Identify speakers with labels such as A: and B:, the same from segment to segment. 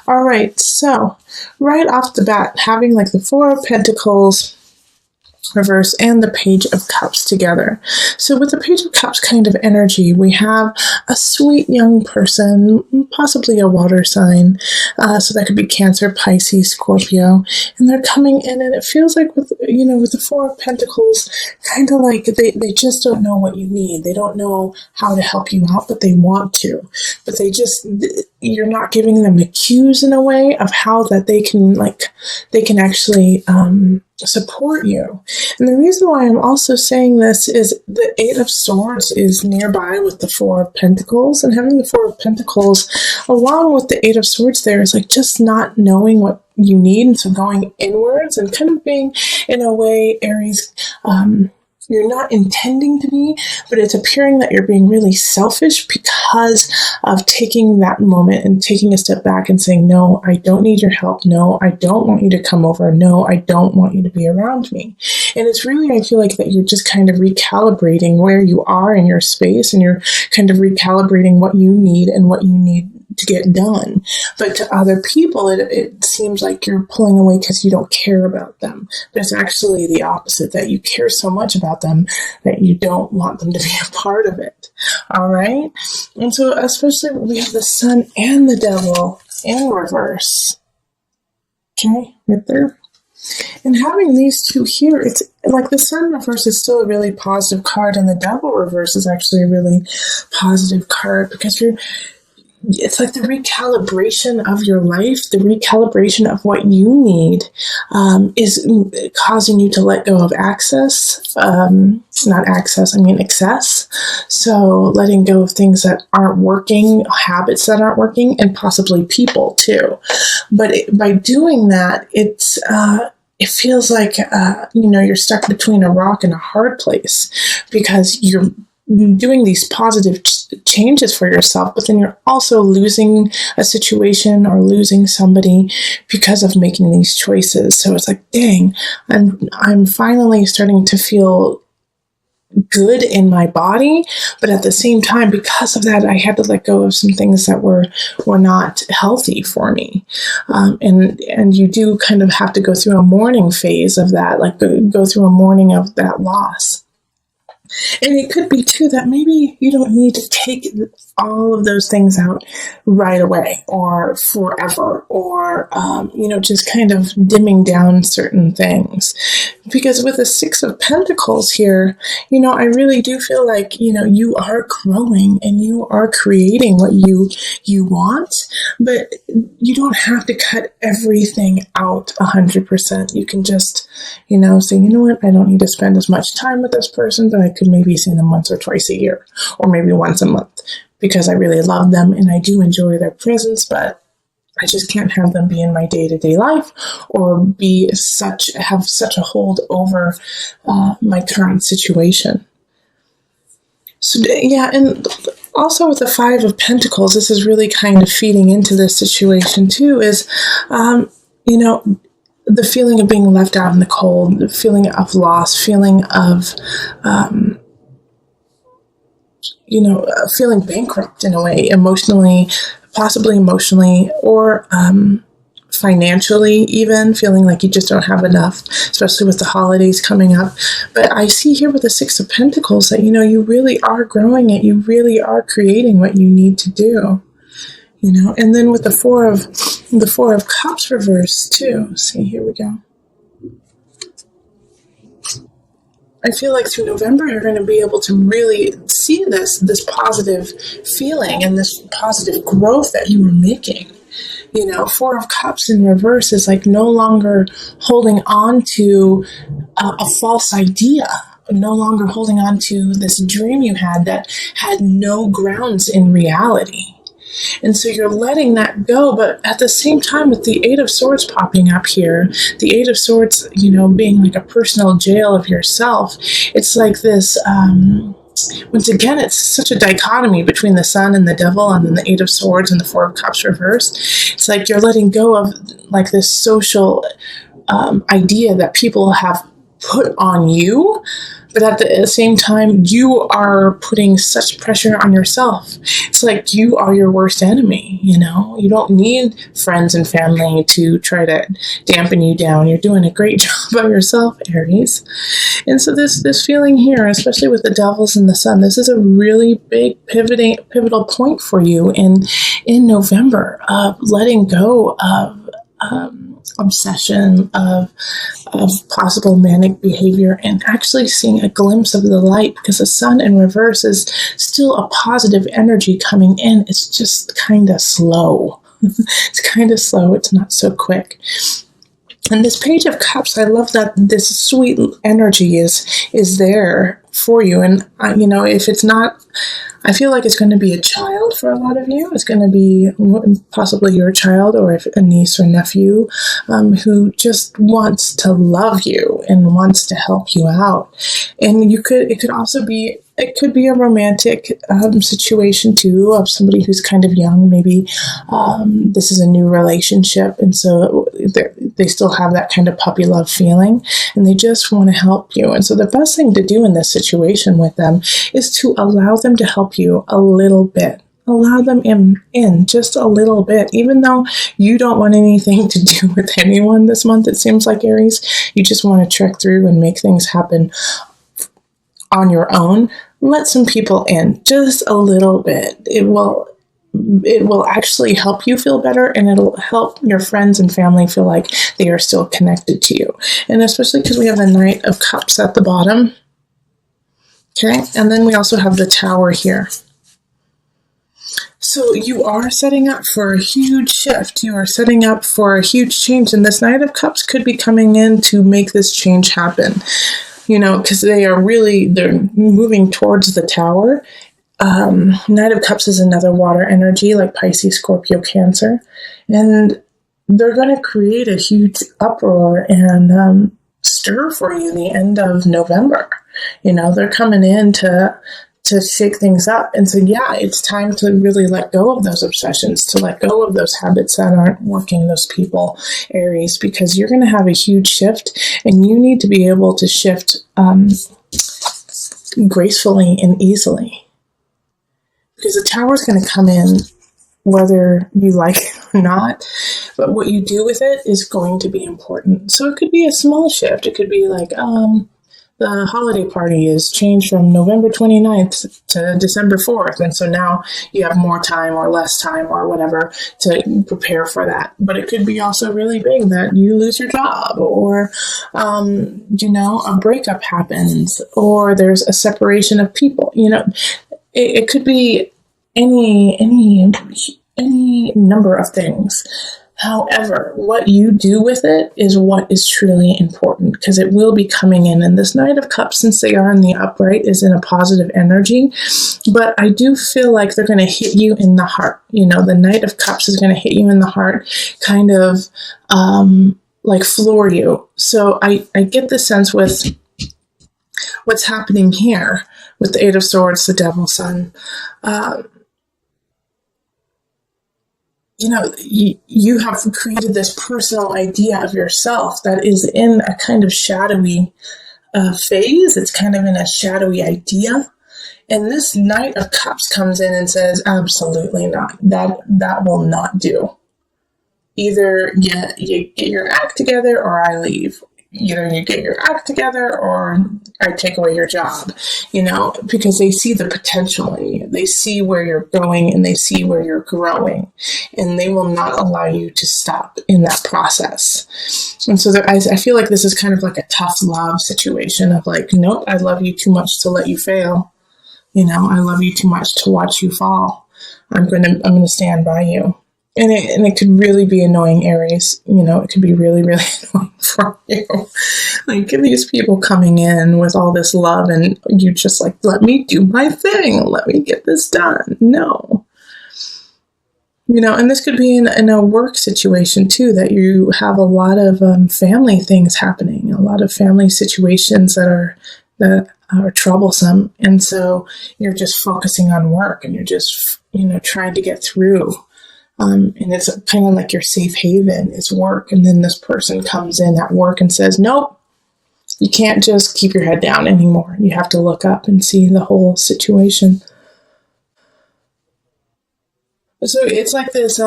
A: All right, so right off the bat, having like the Four of Pentacles reverse and the Page of Cups together. So with the Page of Cups kind of energy, we have a sweet young person, possibly a water sign. So that could be Cancer, Pisces, Scorpio, and they're coming in, and it feels like with the Four of Pentacles, kind of like they just don't know what you need. They don't know how to help you out, but they want to. But you're not giving them the cues in a way of how that they can actually support you. And the reason why I'm also saying this is the Eight of Swords is nearby with the Four of Pentacles, and having the Four of Pentacles along with the Eight of Swords there is like just not knowing what you need, and so going inwards and kind of being, in a way, Aries, you're not intending to be, but it's appearing that you're being really selfish because of taking that moment and taking a step back and saying, no, I don't need your help. No, I don't want you to come over. No, I don't want you to be around me. And it's really, I feel like that you're just kind of recalibrating where you are in your space, and you're kind of recalibrating what you need and what you need to get done. But to other people, it seems like you're pulling away because you don't care about them. But it's actually the opposite, that you care so much about them that you don't want them to be a part of it. All right? And so especially when we have the Sun and the Devil in reverse. Okay, right there. And having these two here, it's like the Sun reverse is still a really positive card, and the Devil reverse is actually a really positive card, because it's like the recalibration of your life, the recalibration of what you need is causing you to let go of excess. So letting go of things that aren't working, habits that aren't working, and possibly people too. But by doing that, it feels like, you're stuck between a rock and a hard place, because you're doing these positive changes for yourself, but then you're also losing a situation or losing somebody because of making these choices. So it's like, dang, I'm finally starting to feel good in my body, but at the same time, because of that, I had to let go of some things that were not healthy for me. And you do kind of have to go through a mourning phase of that, like go through a mourning of that loss. And it could be, too, that maybe you don't need to take all of those things out right away or forever, or, just kind of dimming down certain things. Because with the Six of Pentacles here, I really do feel like, you are growing and you are creating what you want, but you don't have to cut everything out 100%. You can just, say, you know what, I don't need to spend as much time with this person, but I could maybe see them once or twice a year, or maybe once a month, because I really love them and I do enjoy their presence, but I just can't have them be in my day-to-day life or have such a hold over my current situation. So, yeah, and also with the Five of Pentacles, this is really kind of feeding into this situation too, is, the feeling of being left out in the cold, the feeling of loss, feeling of, feeling bankrupt in a way, possibly emotionally, or financially even, feeling like you just don't have enough, especially with the holidays coming up. But I see here with the Six of Pentacles that, you really are growing it. You really are creating what you need to do, and then with the Four of Cups reverse too. See, here we go. I feel like through November, you're going to be able to really see this positive feeling and this positive growth that you were making. Four of Cups in reverse is like no longer holding on to a false idea, no longer holding on to this dream you had that had no grounds in reality. And so you're letting that go, but at the same time, with the Eight of Swords popping up here, the Eight of Swords, being like a personal jail of yourself, it's like this, once again, it's such a dichotomy between the Sun and the Devil, and then the Eight of Swords and the Four of Cups reversed. It's like you're letting go of like this social idea that people have put on you, But at the same time, you are putting such pressure on yourself. It's like you are your worst enemy, you know? You don't need friends and family to try to dampen you down. You're doing a great job by yourself, Aries. And so this feeling here, especially with the devils and the sun, this is a really big pivotal point for you in November of letting go of obsession, of possible manic behavior, and actually seeing a glimpse of the light, because the sun in reverse is still a positive energy coming in. It's just kind of slow. It's kind of slow. It's not so quick. And this Page of Cups, I love that this sweet energy is there for you. And, if it's not, I feel like it's going to be a child for a lot of you. It's going to be possibly your child, or if a niece or nephew who just wants to love you and wants to help you out. And it could be a romantic situation too, of somebody who's kind of young. Maybe this is a new relationship, and so they still have that kind of puppy love feeling, and they just want to help you. And so the best thing to do in this situation with them is to allow them to help you a little bit. Allow them in just a little bit, even though you don't want anything to do with anyone this month. It seems like, Aries, you just want to trek through and make things happen on your own. Let some people in just a little bit. It will actually help you feel better, and it'll help your friends and family feel like they are still connected to you. And especially because we have the Knight of Cups at the bottom. Okay, and then we also have the Tower here. So you are setting up for a huge shift. You are setting up for a huge change, and this Knight of Cups could be coming in to make this change happen. Because they're moving towards the Tower. Knight of Cups is another water energy, like Pisces, Scorpio, Cancer. And they're going to create a huge uproar and stir for you the end of November. They're coming in to shake things up. And so, it's time to really let go of those obsessions, to let go of those habits that aren't working, those people, Aries, because you're going to have a huge shift, and you need to be able to shift gracefully and easily. Because the Tower is going to come in whether you like it or not, but what you do with it is going to be important. So it could be a small shift. It could be like, the holiday party is changed from November 29th to December 4th. And so now you have more time or less time or whatever to prepare for that. But it could be also really big that you lose your job, or, a breakup happens, or there's a separation of people. It could be any number of things. However, what you do with it is what is truly important, because it will be coming in. And this Knight of Cups, since they are in the upright, is in a positive energy. But I do feel like they're going to hit you in the heart. The Knight of Cups is going to hit you in the heart, kind of like floor you. So I get the sense with what's happening here with the Eight of Swords, the Devil, Sun. You have created this personal idea of yourself that is in a kind of shadowy phase. It's kind of in a shadowy idea. And this Knight of Cups comes in and says, absolutely not. That will not do. Either you get your act together or I leave. Either you get your act together or I take away your job, because they see the potential in you. They see where you're going and they see where you're growing, and they will not allow you to stop in that process. And so I feel like this is kind of like a tough love situation of like, nope, I love you too much to let you fail. I love you too much to watch you fall. I'm going to stand by you. And it could really be annoying, Aries. It could be really, really annoying for you. Like these people coming in with all this love and you just like, let me do my thing. Let me get this done. No. And this could be in a work situation too, that you have a lot of family things happening, a lot of family situations that are troublesome. And so you're just focusing on work and you're just, trying to get through. And it's kind of like your safe haven is work. And then this person comes in at work and says, nope, You can't just keep your head down anymore. You have to look up and see the whole situation. So it's like this,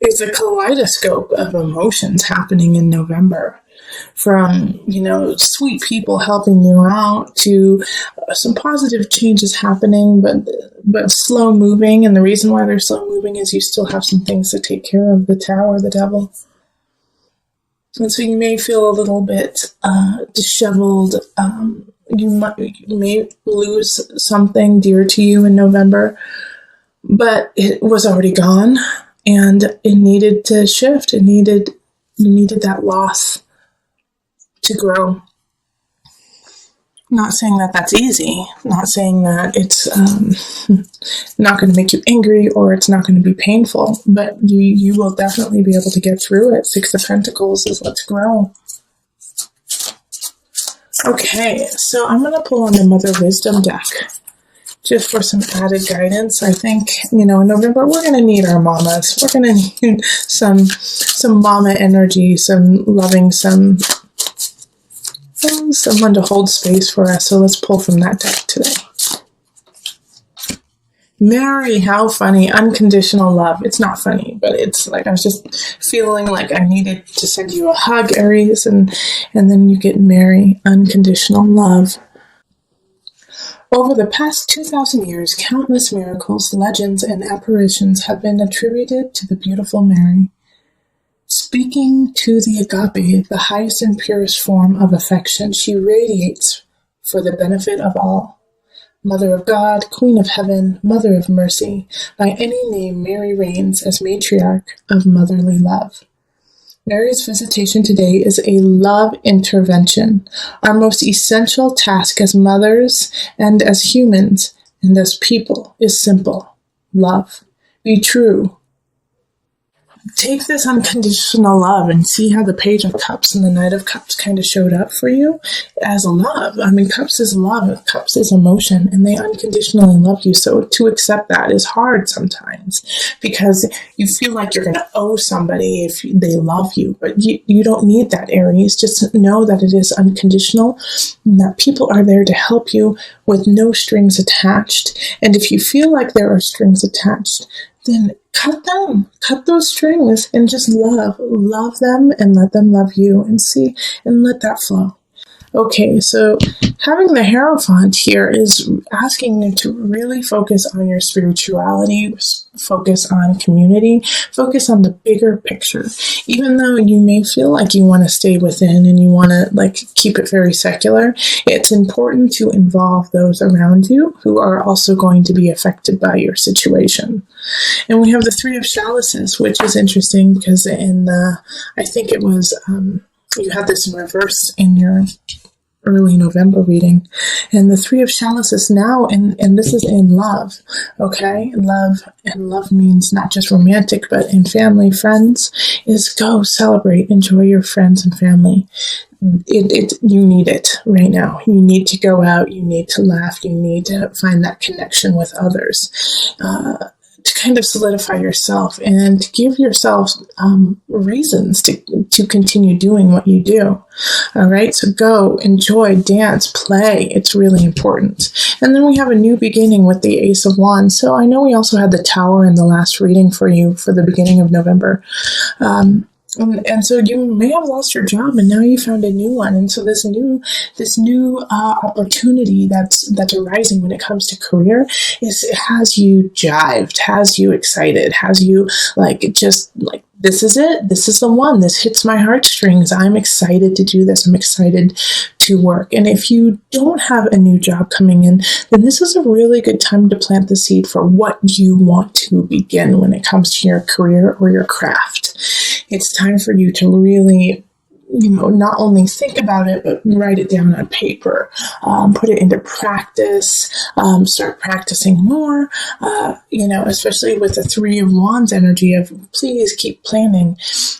A: it's a kaleidoscope of emotions happening in November. From, sweet people helping you out to some positive changes happening, but slow moving. And the reason why they're slow moving is you still have some things to take care of, the tower, the devil. And so you may feel a little bit disheveled. You may lose something dear to you in November, but it was already gone, and it needed to shift. You needed that loss to grow. Not saying that that's easy. Not saying that it's not going to make you angry or it's not going to be painful, but you will definitely be able to get through it. Six of Pentacles is let's grow. Okay, so I'm going to pull on the Mother Wisdom deck just for some added guidance. I think, in November, we're going to need our mamas. We're going to need some mama energy, some loving, someone to hold space for us. So let's pull from that deck today. Mary, how funny. Unconditional love. It's not funny, but it's like I was just feeling like I needed to send you a hug, Aries, and then you get Mary, unconditional love. Over the past 2,000 years, countless miracles, legends, and apparitions have been attributed to the beautiful Mary. Speaking to the agape, the highest and purest form of affection, she radiates for the benefit of all. Mother of God, Queen of Heaven, Mother of Mercy, by any name Mary reigns as matriarch of motherly love. Mary's visitation today is a love intervention. Our most essential task as mothers and as humans and as people is simple. Love. Be true. Take this unconditional love and see how the Page of Cups and the Knight of Cups kind of showed up for you as love. I mean, Cups is love, Cups is emotion, and they unconditionally love you. So to accept that is hard sometimes because you feel like you're going to owe somebody if they love you, but you don't need that, Aries. Just know that it is unconditional and that people are there to help you with no strings attached. And if you feel like there are strings attached, then cut them, cut those strings and just love them and let them love you and see and let that flow. Okay, so having the Hierophant here is asking you to really focus on your spirituality, focus on community, focus on the bigger picture. Even though you may feel like you want to stay within and you want to keep it very secular, it's important to involve those around you who are also going to be affected by your situation. And we have the Three of Chalices, which is interesting because I think it was, you had this in reverse in your early November reading. And the Three of Chalices now, and this is in love, okay? Love means not just romantic, but in family, friends, is go celebrate, enjoy your friends and family. You need it right now. You need to go out, you need to laugh, you need to find that connection with others. To kind of solidify yourself and give yourself reasons to continue doing what you do. All right, so go, enjoy, dance, play. It's really important. And then we have a new beginning with the Ace of Wands. So I know we also had the Tower in the last reading for you for the beginning of November. And so you may have lost your job and now you found a new one. And so this new opportunity that's arising when it comes to career has you jived, has you excited, has you this is it. This is the one. This hits my heartstrings. I'm excited to do this. I'm excited to work. And if you don't have a new job coming in, then this is a really good time to plant the seed for what you want to begin when it comes to your career or your craft. It's time for you to really, not only think about it, but write it down on paper, put it into practice, start practicing more, especially with the Three of Wands energy of please keep planning.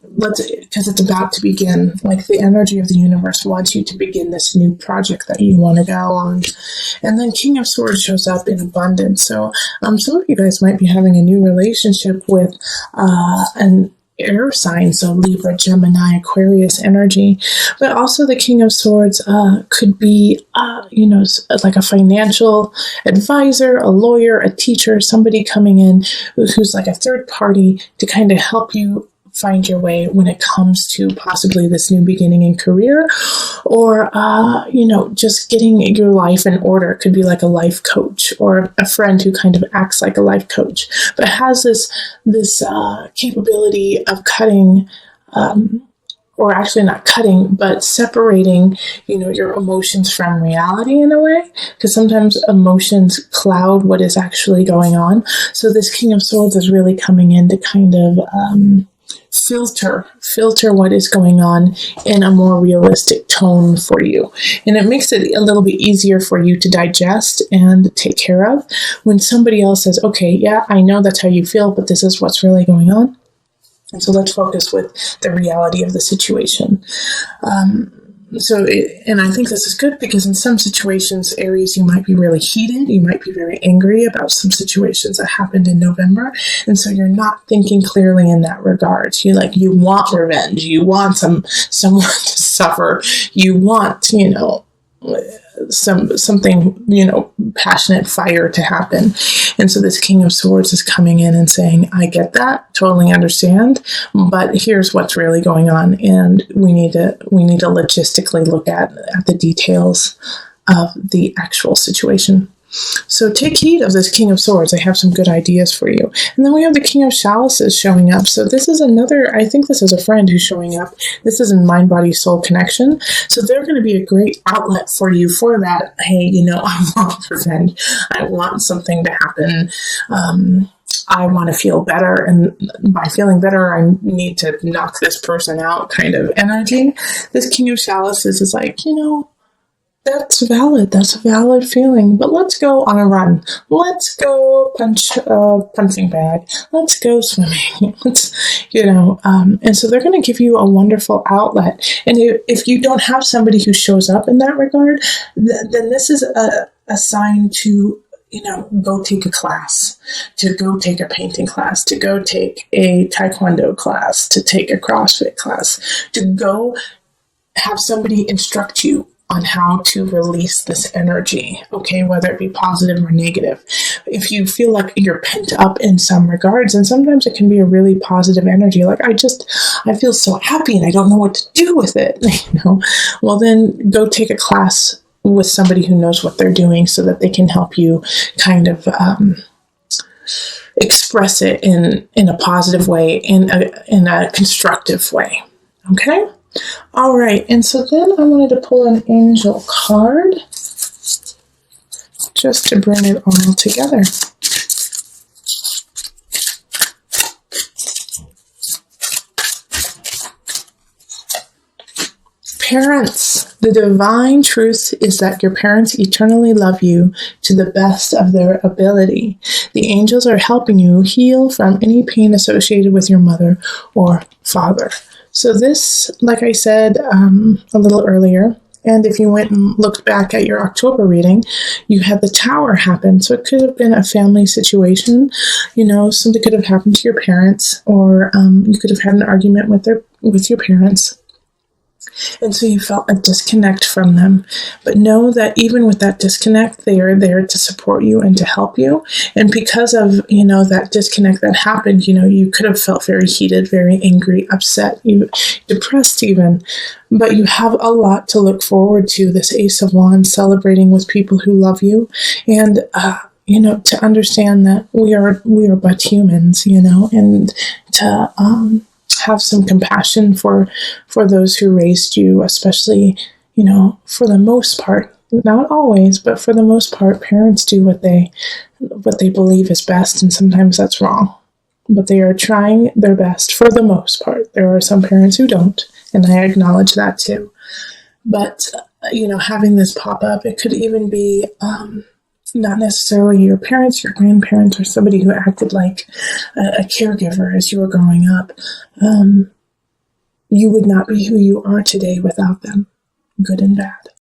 A: Because it's about to begin, like the energy of the universe wants you to begin this new project that you want to go on. And then King of Swords shows up in abundance. So some of you guys might be having a new relationship with air signs, so Libra, Gemini, Aquarius energy. But also the King of Swords could be, like a financial advisor, a lawyer, a teacher, somebody coming in who's like a third party to kind of help you find your way when it comes to possibly this new beginning in career, or just getting your life in order. It could be like a life coach or a friend who kind of acts like a life coach, but has this capability of cutting, or actually not cutting, but separating, your emotions from reality in a way, because sometimes emotions cloud what is actually going on. So this King of Swords is really coming in to kind of filter what is going on in a more realistic tone for you. And it makes it a little bit easier for you to digest and take care of when somebody else says, okay, yeah, I know that's how you feel, but this is what's really going on. And so let's focus with the reality of the situation. And I think this is good because in some situations, Aries, you might be really heated. You might be very angry about some situations that happened in November. And so you're not thinking clearly in that regard. You want revenge. You want someone to suffer. You want, something, passionate fire to happen. And so this King of Swords is coming in and saying, I get that, totally understand, but here's what's really going on. And we need to logistically look at the details of the actual situation. So take heed of this King of Swords. I have some good ideas for you. And then we have the King of Chalices showing up. So this is I think this is a friend who's showing up. This is in mind, body, soul connection. So they're going to be a great outlet for you for that. Hey, I want revenge. I want something to happen. I want to feel better. And by feeling better, I need to knock this person out kind of energy. This King of Chalices is like, that's valid. That's a valid feeling. But let's go on a run. Let's go punch a punching bag. Let's go swimming. And so they're going to give you a wonderful outlet. And if you don't have somebody who shows up in that regard, then this is a sign to, go take a class, to go take a painting class, to go take a taekwondo class, to take a CrossFit class, to go have somebody instruct you on how to release this energy, okay, whether it be positive or negative. If you feel like you're pent up in some regards, and sometimes it can be a really positive energy, like I feel so happy and I don't know what to do with it, well then go take a class with somebody who knows what they're doing so that they can help you kind of express it in a positive way, in a constructive way, okay? All right, and so then I wanted to pull an angel card just to bring it all together. Parents, the divine truth is that your parents eternally love you to the best of their ability. The angels are helping you heal from any pain associated with your mother or father. So this, like I said a little earlier, and if you went and looked back at your October reading, you had the Tower happen. So it could have been a family situation, something could have happened to your parents, or you could have had an argument with your parents. And so you felt a disconnect from them. But know that even with that disconnect, they are there to support you and to help you. And because of, that disconnect that happened, you could have felt very heated, very angry, upset, depressed even. But you have a lot to look forward to. This Ace of Wands, celebrating with people who love you. And, to understand that we are but humans, and to have some compassion for those who raised you, especially, for the most part, not always, but for the most part, parents do what they believe is best, and sometimes that's wrong. But they are trying their best for the most part. There are some parents who don't, and I acknowledge that too. But, having this pop up, it could even be not necessarily your parents, your grandparents, or somebody who acted like a caregiver as you were growing up. You would not be who you are today without them, good and bad.